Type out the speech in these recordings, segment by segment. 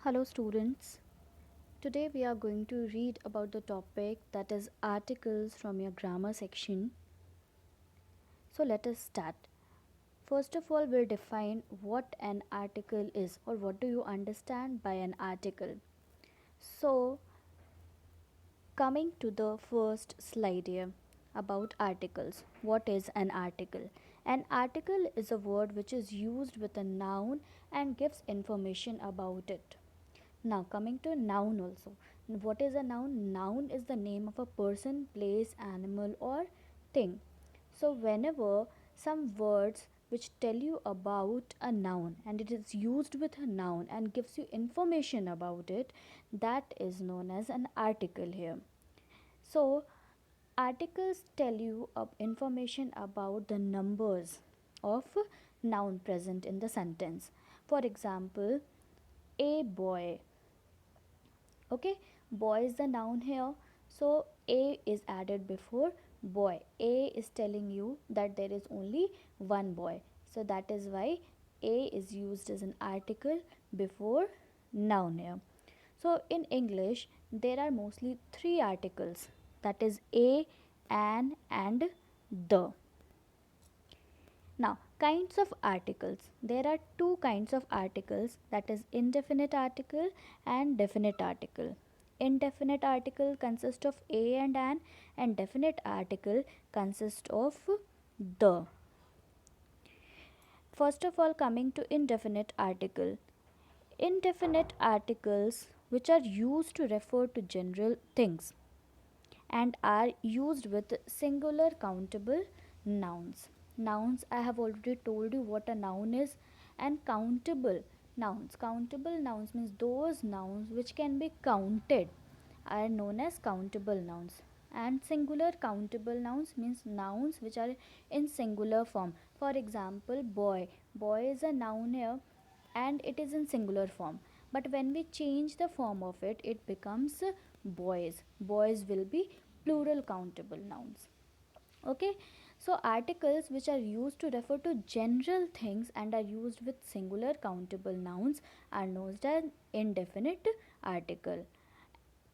Hello students. Today we are going to read about the topic that is articles from your grammar section. So let us start. First of all, we'll define what an article is or what do you understand by an article. So coming to the first slide here about articles. What is an article? An article is a word which is used with a noun and gives information about it. Now, coming to noun also. What is a noun? Noun is the name of a person, place, animal, or thing. So, whenever some words which tell you about a noun and it is used with a noun and gives you information about it, that is known as an article here. So, articles tell you information about the numbers of noun present in the sentence. For example, a boy. Okay, boy is the noun here, so a is added before boy. A is telling you that there is only one boy, so that is why a is used as an article before noun here. So in English there are mostly three articles, that is a, an, and the. Now, kinds of articles. There are two kinds of articles, that is indefinite article and definite article. Indefinite article consists of a and an, and definite article consists of the. First of all, coming to indefinite article. Indefinite articles which are used to refer to general things and are used with singular countable nouns. Nouns, I have already told you what a noun is, and countable nouns. Countable nouns means those nouns which can be counted are known as countable nouns. And singular countable nouns means nouns which are in singular form. For example, boy. Boy is a noun here and it is in singular form. But when we change the form of it, it becomes boys. Boys will be plural countable nouns. Okay, so articles which are used to refer to general things and are used with singular countable nouns are known as indefinite article.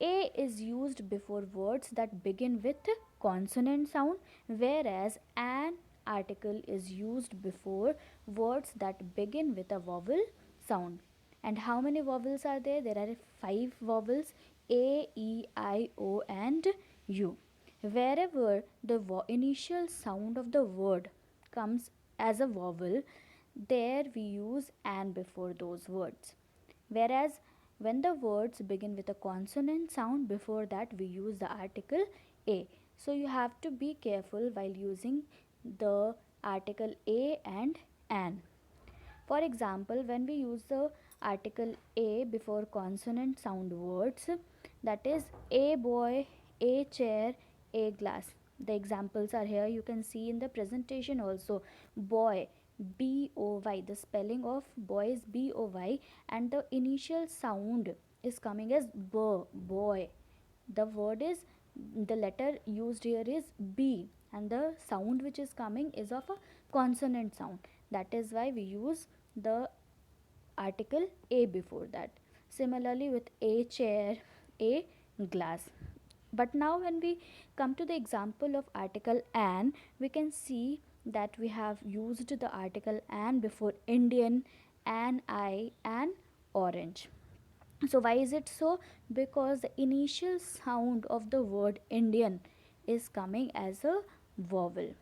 A is used before words that begin with consonant sound, whereas an article is used before words that begin with a vowel sound. And how many vowels are there? There are five vowels: A, E, I, O, and U. Wherever the initial sound of the word comes as a vowel, there we use an before those words. Whereas when the words begin with a consonant sound, before that we use the article a. So you have to be careful while using the article a and an. For example, when we use the article a before consonant sound words, that is a boy, a chair, a glass. The examples are here, you can see in the presentation also. Boy, B O Y, the spelling of boy is B O Y, and the initial sound is coming as b, boy. The word is, the letter used here is B, and the sound which is coming is of a consonant sound. That is why we use the article a before that. Similarly with a chair, a glass. But now when we come to the example of article an, we can see that we have used the article an before Indian, an eye, and orange. So why is it so? Because the initial sound of the word Indian is coming as a vowel.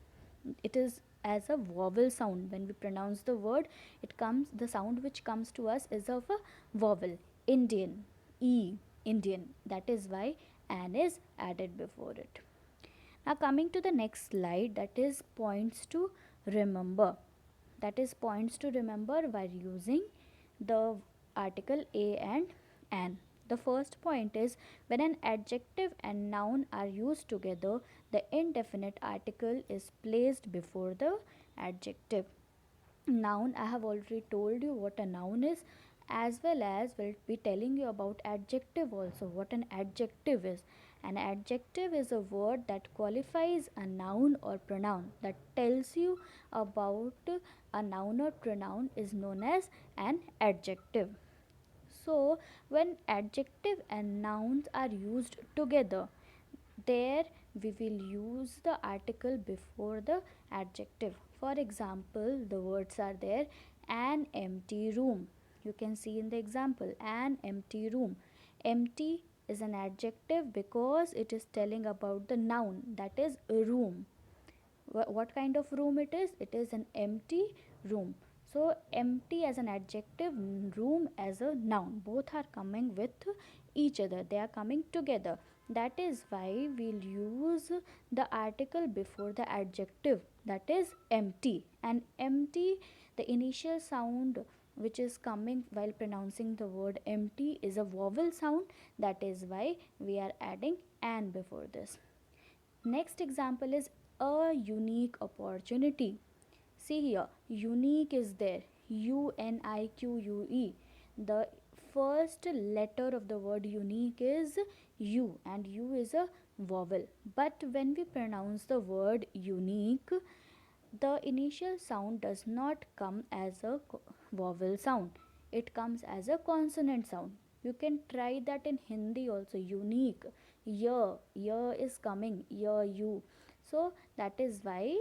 It is as a vowel sound. When we pronounce the word, it comes, the sound which comes to us is of a vowel. Indian, e, Indian. That is why an is added before it. Now coming to the next slide, that is points to remember. That is points to remember while using the article a and an. The first point is, when an adjective and noun are used together, the indefinite article is placed before the adjective. Noun, I have already told you what a noun is, as well as will be telling you about adjective also, what an adjective is. An adjective is a word that qualifies a noun or pronoun, that tells you about a noun or pronoun, is known as an adjective. So when adjective and nouns are used together, there we will use the article before the adjective. For example, the words are there: an empty room. You can see in the example, an empty room. Empty is an adjective because it is telling about the noun, that is a room. What kind of room it is? It is an empty room. So empty as an adjective, room as a noun, both are coming with each other, they are coming together. That is why we'll use the article before the adjective, that is empty. And empty, the initial sound which is coming while pronouncing the word empty is a vowel sound. That is why we are adding an before this. Next example is a unique opportunity. See here, unique is there, UNIQUE. The first letter of the word unique is U, and U is a vowel. But when we pronounce the word unique, the initial sound does not come as a vowel sound, it comes as a consonant sound. You can try that in Hindi also. Unique, ya is coming, ya, you. So that is why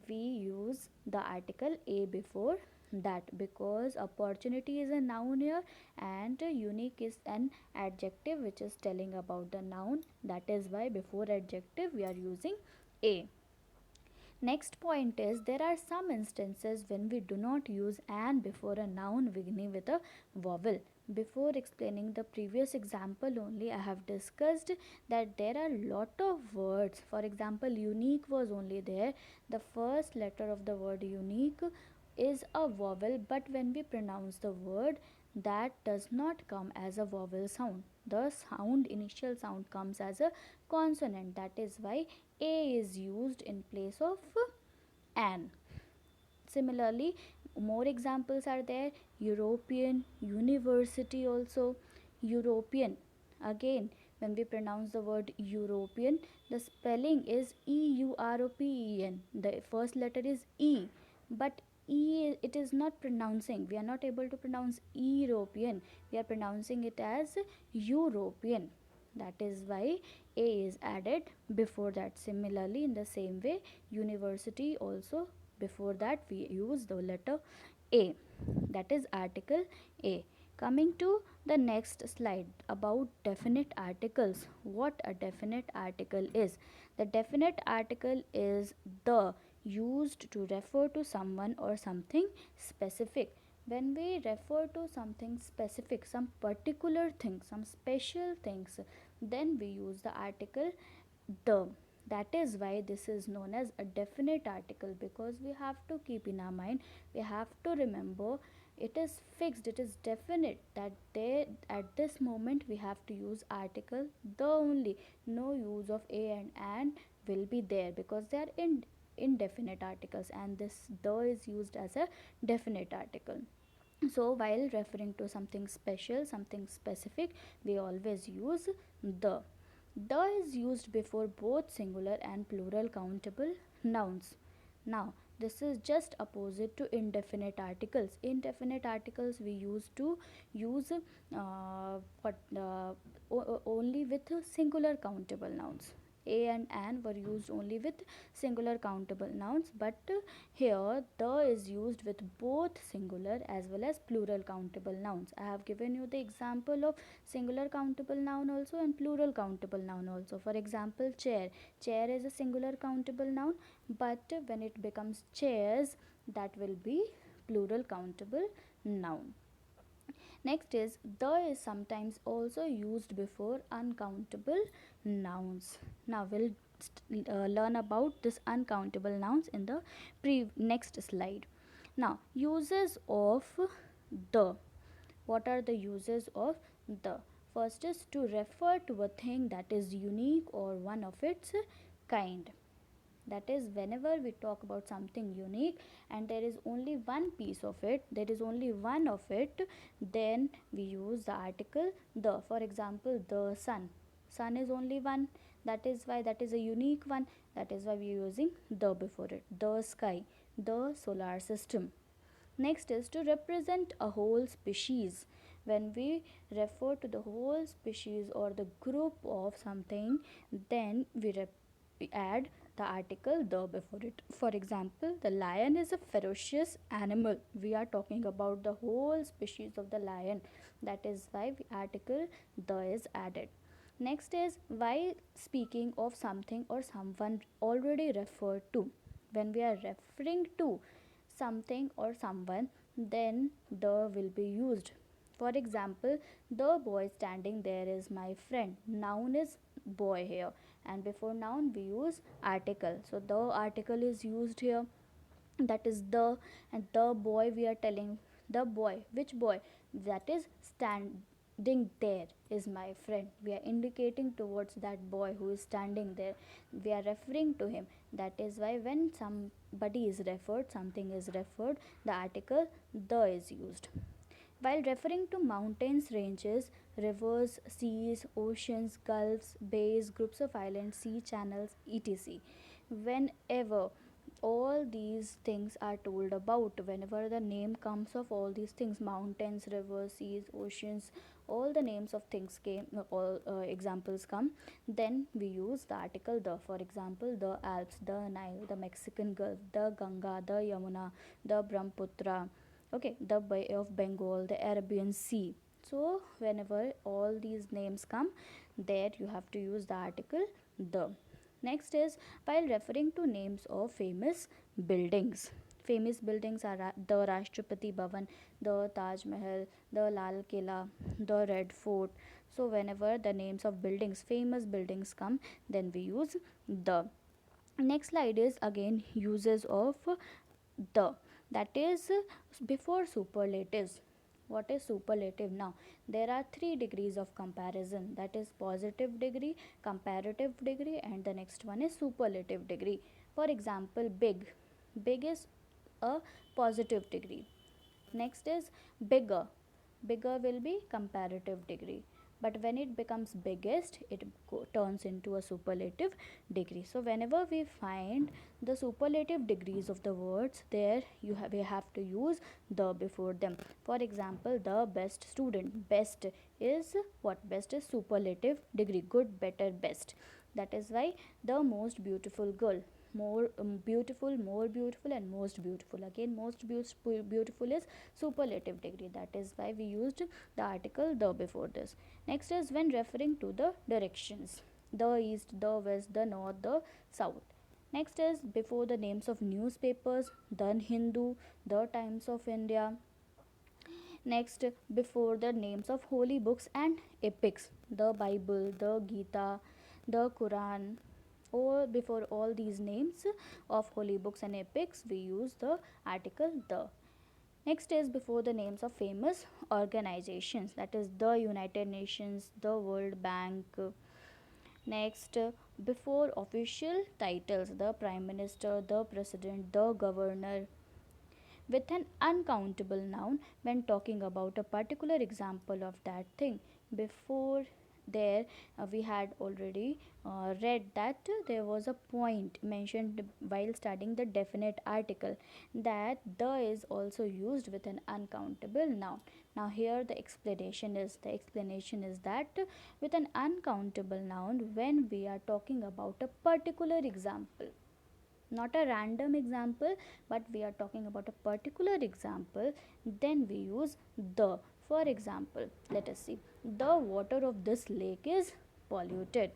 we use the article a before that, because opportunity is a noun here and unique is an adjective which is telling about the noun. That is why before adjective we are using a. Next point is, there are some instances when we do not use an before a noun beginning with a vowel. Before explaining the previous example only, I have discussed that there are lot of words. For example, unique was only there. The first letter of the word unique is a vowel, but when we pronounce the word, that does not come as a vowel sound. The sound, initial sound, comes as a consonant. That is why a is used in place of an. Similarly, more examples are there: European, university also. European, again, when we pronounce the word European, the spelling is EUROPEN. The first letter is E, but E, it is not pronouncing. We are not able to pronounce European. We are pronouncing it as European. That is why a is added before that. Similarly, in the same way, university also, before that we use the letter a, that is article a. Coming to the next slide about definite articles. What a definite article is: the definite article is the used to refer to someone or something specific. When we refer to something specific, some particular thing, some special things, then we use the article the. That is why this is known as a definite article, because we have to keep in our mind, we have to remember, it is fixed, it is definite that they, at this moment we have to use article the only. No use of a and will be there, because they are in indefinite articles, and this the is used as a definite article. So while referring to something special, something specific, we always use the. The is used before both singular and plural countable nouns. Now, this is just opposite to indefinite articles. Indefinite articles we used to use only with singular countable nouns. A and an were used only with singular countable nouns, but here the is used with both singular as well as plural countable nouns. I have given you the example of singular countable noun also and plural countable noun also. For example, chair. Chair is a singular countable noun, but when it becomes chairs, that will be plural countable noun. Next is, the is sometimes also used before uncountable nouns. Now we'll learn about this uncountable nouns in the next slide. Now, uses of the. What are the uses of the? First is to refer to a thing that is unique or one of its kind. That is, whenever we talk about something unique and there is only one piece of it, there is only one of it, then we use the article the. For example, the sun. Sun is only one, that is why that is a unique one, that is why we are using the before it. The sky, the solar system. Next is to represent a whole species. When we refer to the whole species or the group of something, then we add the article the before it. For example, the lion is a ferocious animal. We are talking about the whole species of the lion. That is why the article the is added. Next is while speaking of something or someone already referred to. When we are referring to something or someone, then the will be used. For example, the boy standing there is my friend. Noun is boy here, and before noun we use article. So the article is used here, that is the, and the boy we are telling, the boy, which boy, that is standing there is my friend. We are indicating towards that boy who is standing there, we are referring to him. That is why when somebody is referred, something is referred, the article the is used. While referring to mountains, ranges, rivers, seas, oceans, gulfs, bays, groups of islands, sea channels, etc. Whenever all these things are told about, whenever the name comes of all these things, mountains, rivers, seas, oceans, all the names of things came, all examples come, then we use the article the. For example, the Alps, the Nile, the Mexican Gulf, the Ganga, the Yamuna, the Brahmaputra, okay, the Bay of Bengal, the Arabian Sea. So whenever all these names come, there you have to use the article the. Next is while referring to names of famous buildings. Famous buildings are the Rashtrapati Bhavan, the Taj Mahal, the Lal Killa, the Red Fort. So whenever the names of buildings, famous buildings come, then we use the. Next slide is again uses of the, that is before superlatives. What is superlative? Now there are three degrees of comparison, that is positive degree, comparative degree, and the next one is superlative degree. For example, big, big is a positive degree. Next is bigger, bigger will be comparative degree, but when it becomes biggest, it turns into a superlative degree. So whenever we find the superlative degrees of the words, there we have to use the before them. For example, the best student, best is what? Best is superlative degree, good, better, best. That is why the most beautiful girl, more beautiful, more beautiful, and most beautiful. Again, most beautiful is superlative degree. That is why we used the article the before this. Next is when referring to the directions, the east, the west, the north, the south. Next is before the names of newspapers, the Hindu, the Times of India. Next, before the names of holy books and epics, the Bible, the Gita, the Quran, or before all these names of holy books and epics, we use the article the. Next is before the names of famous organizations, that is the United Nations, the World Bank. Next, before official titles, the Prime Minister, the President, the Governor, with an uncountable noun when talking about a particular example of that thing. Before there, we had already read that there was a point mentioned while studying the definite article, that the is also used with an uncountable noun. Now here the explanation is that with an uncountable noun, when we are talking about a particular example, not a random example, but we are talking about a particular example, then we use the. For example, let us see, the water of this lake is polluted.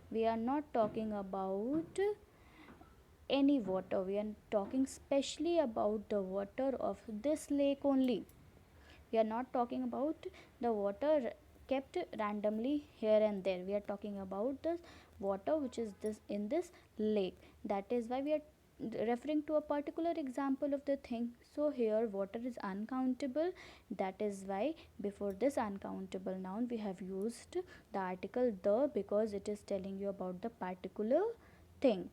We are not talking about any water, we are talking specially about the water of this lake only. We are not talking about the water kept randomly here and there, we are talking about the water which is this in this lake. That is why we are referring to a particular example of the thing. So here water is uncountable, that is why before this uncountable noun we have used the article the, because it is telling you about the particular thing.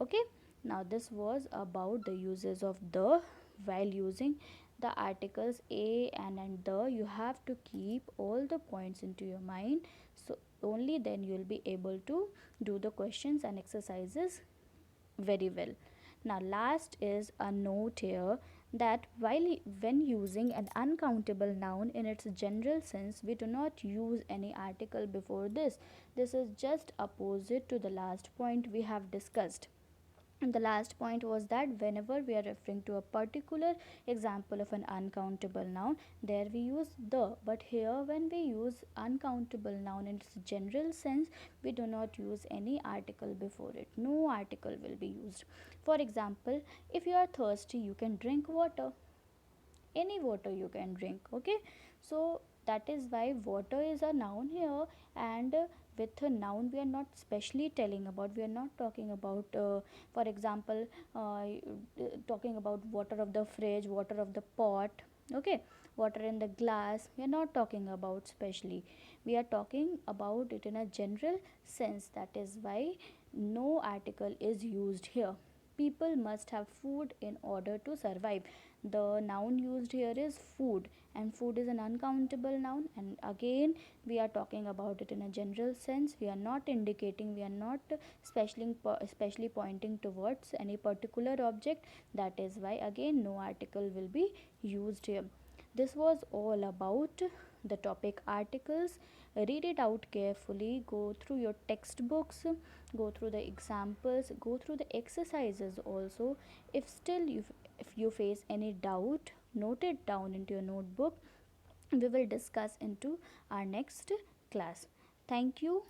Okay, now this was about the uses of the. While using the articles a and the, you have to keep all the points into your mind, so only then you will be able to do the questions and exercises very well. Now last is a note here, that when using an uncountable noun in its general sense, we do not use any article before this. This is just opposite to the last point we have discussed. And the last point was that whenever we are referring to a particular example of an uncountable noun, there we use the. But here, when we use uncountable noun in its general sense, we do not use any article before it. No article will be used. For example, if you are thirsty, you can drink water. Any water you can drink. Okay, so that is why water is a noun here. And with a noun, we are not specially telling about, we are not talking about, for example, talking about water of the fridge, water of the pot. Okay, water in the glass, we are not talking about specially, we are talking about it in a general sense. That is why no article is used here. People must have food in order to survive. The noun used here is food, and food is an uncountable noun. And again, we are talking about it in a general sense. We are not indicating, we are not especially pointing towards any particular object. That is why again no article will be used here. This was all about the topic articles. Read it out carefully, go through your textbooks, go through the examples, go through the exercises also. If still if you face any doubt, note it down into your notebook. We will discuss into our next class. Thank you